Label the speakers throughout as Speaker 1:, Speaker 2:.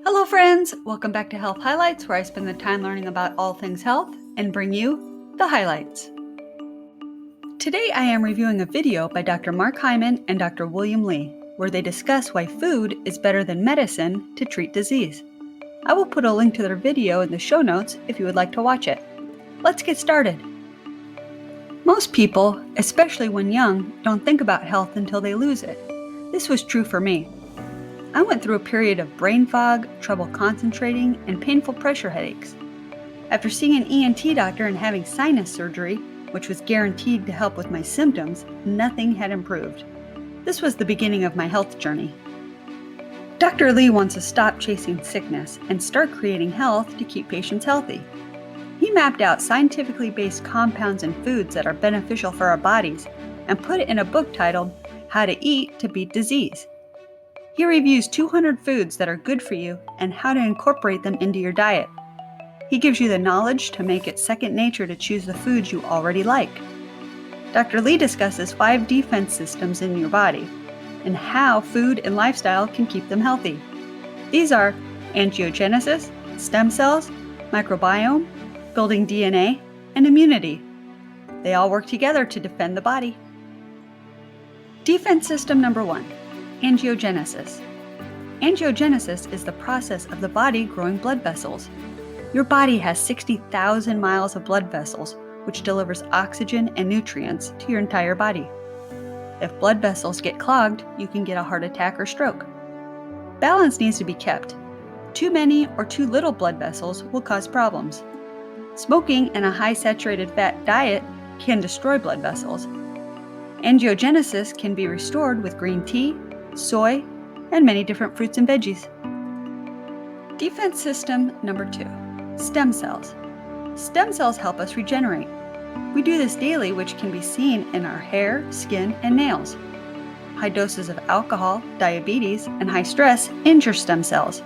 Speaker 1: Hello friends! Welcome back to Health Highlights, where I spend the time learning about all things health and bring you the highlights. Today I am reviewing a video by Dr. Mark Hyman and Dr. William Lee, where they discuss why food is better than medicine to treat disease. I will put a link to their video in the show notes if you would like to watch it. Let's get started. Most people, especially when young, don't think about health until they lose it. This was true for me. I went through a period of brain fog, trouble concentrating, and painful pressure headaches. After seeing an ENT doctor and having sinus surgery, which was guaranteed to help with my symptoms, nothing had improved. This was the beginning of my health journey. Dr. Lee wants to stop chasing sickness and start creating health to keep patients healthy. He mapped out scientifically based compounds in foods that are beneficial for our bodies and put it in a book titled How to Eat to Beat Disease. He reviews 200 foods that are good for you and how to incorporate them into your diet. He gives you the knowledge to make it second nature to choose the foods you already like. Dr. Lee discusses 5 defense systems in your body and how food and lifestyle can keep them healthy. These are angiogenesis, stem cells, microbiome, building DNA, and immunity. They all work together to defend the body. Defense system number 1. Angiogenesis. Angiogenesis is the process of the body growing blood vessels. Your body has 60,000 miles of blood vessels, which delivers oxygen and nutrients to your entire body. If blood vessels get clogged, you can get a heart attack or stroke. Balance needs to be kept. Too many or too little blood vessels will cause problems. Smoking and a high saturated fat diet can destroy blood vessels. Angiogenesis can be restored with green tea, soy, and many different fruits and veggies. Defense system number 2, stem cells. Stem cells help us regenerate. We do this daily, which can be seen in our hair, skin, and nails. High doses of alcohol, diabetes, and high stress injure stem cells.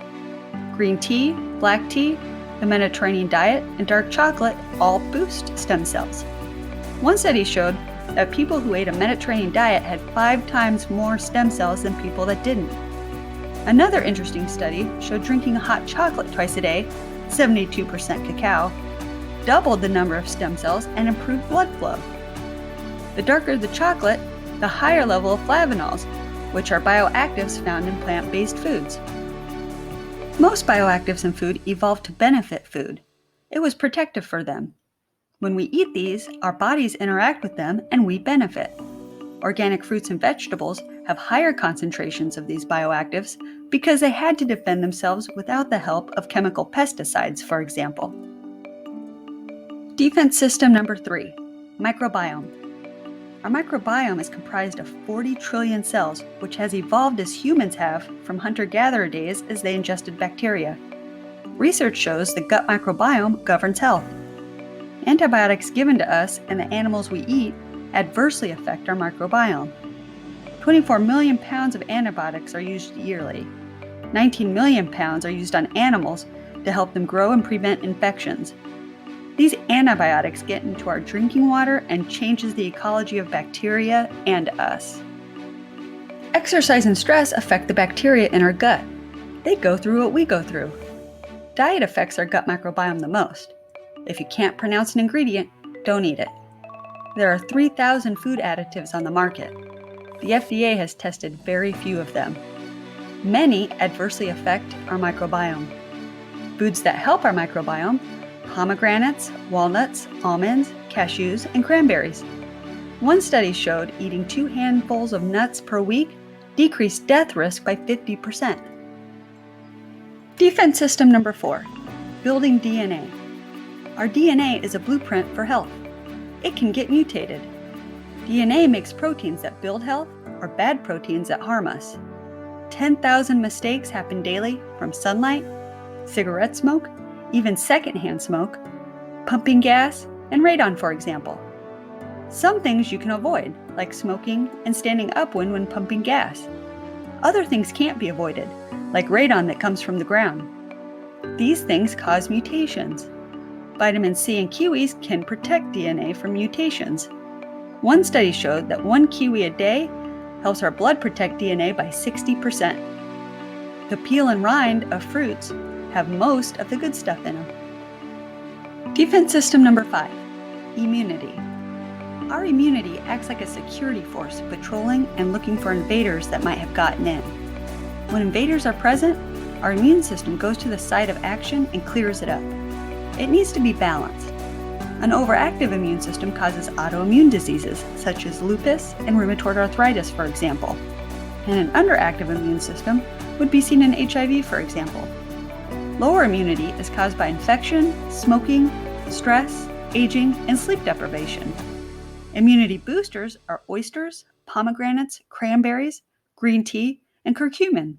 Speaker 1: Green tea, black tea, the Mediterranean diet, and dark chocolate all boost stem cells. One study showed that people who ate a Mediterranean diet had 5 times more stem cells than people that didn't. Another interesting study showed drinking hot chocolate twice a day, 72% cacao, doubled the number of stem cells and improved blood flow. The darker the chocolate, the higher level of flavonols, which are bioactives found in plant-based foods. Most bioactives in food evolved to benefit food. It was protective for them. When we eat these, our bodies interact with them and we benefit. Organic fruits and vegetables have higher concentrations of these bioactives because they had to defend themselves without the help of chemical pesticides, for example. Defense system number 3, microbiome. Our microbiome is comprised of 40 trillion cells, which has evolved as humans have from hunter-gatherer days as they ingested bacteria. Research shows the gut microbiome governs health. Antibiotics given to us and the animals we eat adversely affect our microbiome. 24 million pounds of antibiotics are used yearly. 19 million pounds are used on animals to help them grow and prevent infections. These antibiotics get into our drinking water and changes the ecology of bacteria and us. Exercise and stress affect the bacteria in our gut. They go through what we go through. Diet affects our gut microbiome the most. If you can't pronounce an ingredient, don't eat it. There are 3,000 food additives on the market. The FDA has tested very few of them. Many adversely affect our microbiome. Foods that help our microbiome: pomegranates, walnuts, almonds, cashews, and cranberries. One study showed eating 2 handfuls of nuts per week decreased death risk by 50%. Defense system number 4, building DNA. Our DNA is a blueprint for health. It can get mutated. DNA makes proteins that build health or bad proteins that harm us. 10,000 mistakes happen daily from sunlight, cigarette smoke, even secondhand smoke, pumping gas, and radon, for example. Some things you can avoid, like smoking and standing upwind when pumping gas. Other things can't be avoided, like radon that comes from the ground. These things cause mutations. Vitamin C in kiwis can protect DNA from mutations. One study showed that 1 kiwi a day helps our blood protect DNA by 60%. The peel and rind of fruits have most of the good stuff in them. Defense system number 5, immunity. Our immunity acts like a security force, patrolling and looking for invaders that might have gotten in. When invaders are present, our immune system goes to the site of action and clears it up. It needs to be balanced. An overactive immune system causes autoimmune diseases, such as lupus and rheumatoid arthritis, for example. And an underactive immune system would be seen in HIV, for example. Lower immunity is caused by infection, smoking, stress, aging, and sleep deprivation. Immunity boosters are oysters, pomegranates, cranberries, green tea, and curcumin,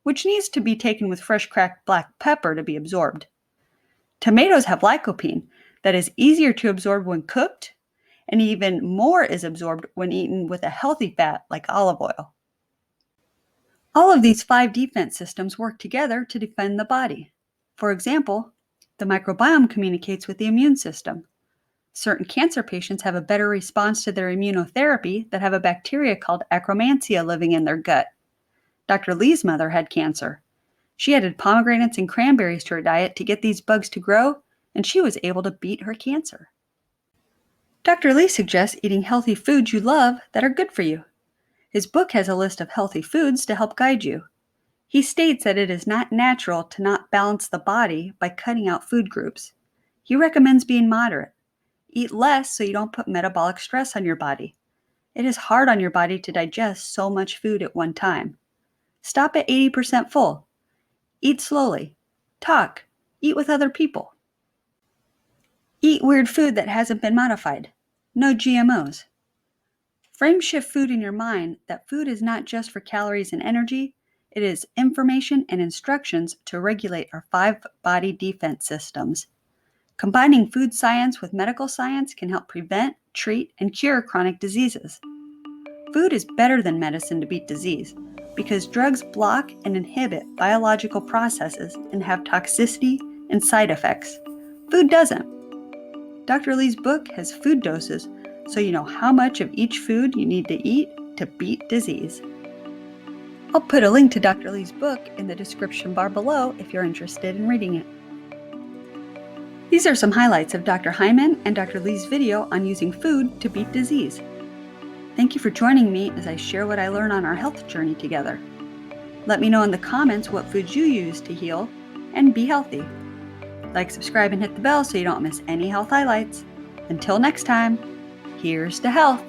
Speaker 1: which needs to be taken with fresh cracked black pepper to be absorbed. Tomatoes have lycopene that is easier to absorb when cooked, and even more is absorbed when eaten with a healthy fat like olive oil. All of these 5 defense systems work together to defend the body. For example, the microbiome communicates with the immune system. Certain cancer patients have a better response to their immunotherapy that have a bacteria called Akkermansia living in their gut. Dr. Lee's mother had cancer. She added pomegranates and cranberries to her diet to get these bugs to grow, and she was able to beat her cancer. Dr. Lee suggests eating healthy foods you love that are good for you. His book has a list of healthy foods to help guide you. He states that it is not natural to not balance the body by cutting out food groups. He recommends being moderate. Eat less so you don't put metabolic stress on your body. It is hard on your body to digest so much food at one time. Stop at 80% full. Eat slowly. Talk. Eat with other people. Eat weird food that hasn't been modified. No GMOs. Frame shift food in your mind that food is not just for calories and energy, it is information and instructions to regulate our 5 body defense systems. Combining food science with medical science can help prevent, treat, and cure chronic diseases. Food is better than medicine to beat disease because drugs block and inhibit biological processes and have toxicity and side effects. Food doesn't. Dr. Lee's book has food doses, so you know how much of each food you need to eat to beat disease. I'll put a link to Dr. Lee's book in the description bar below if you're interested in reading it. These are some highlights of Dr. Hyman and Dr. Lee's video on using food to beat disease. Thank you for joining me as I share what I learn on our health journey together. Let me know in the comments what foods you use to heal and be healthy. Like, subscribe, and hit the bell so you don't miss any health highlights. Until next time, here's to health.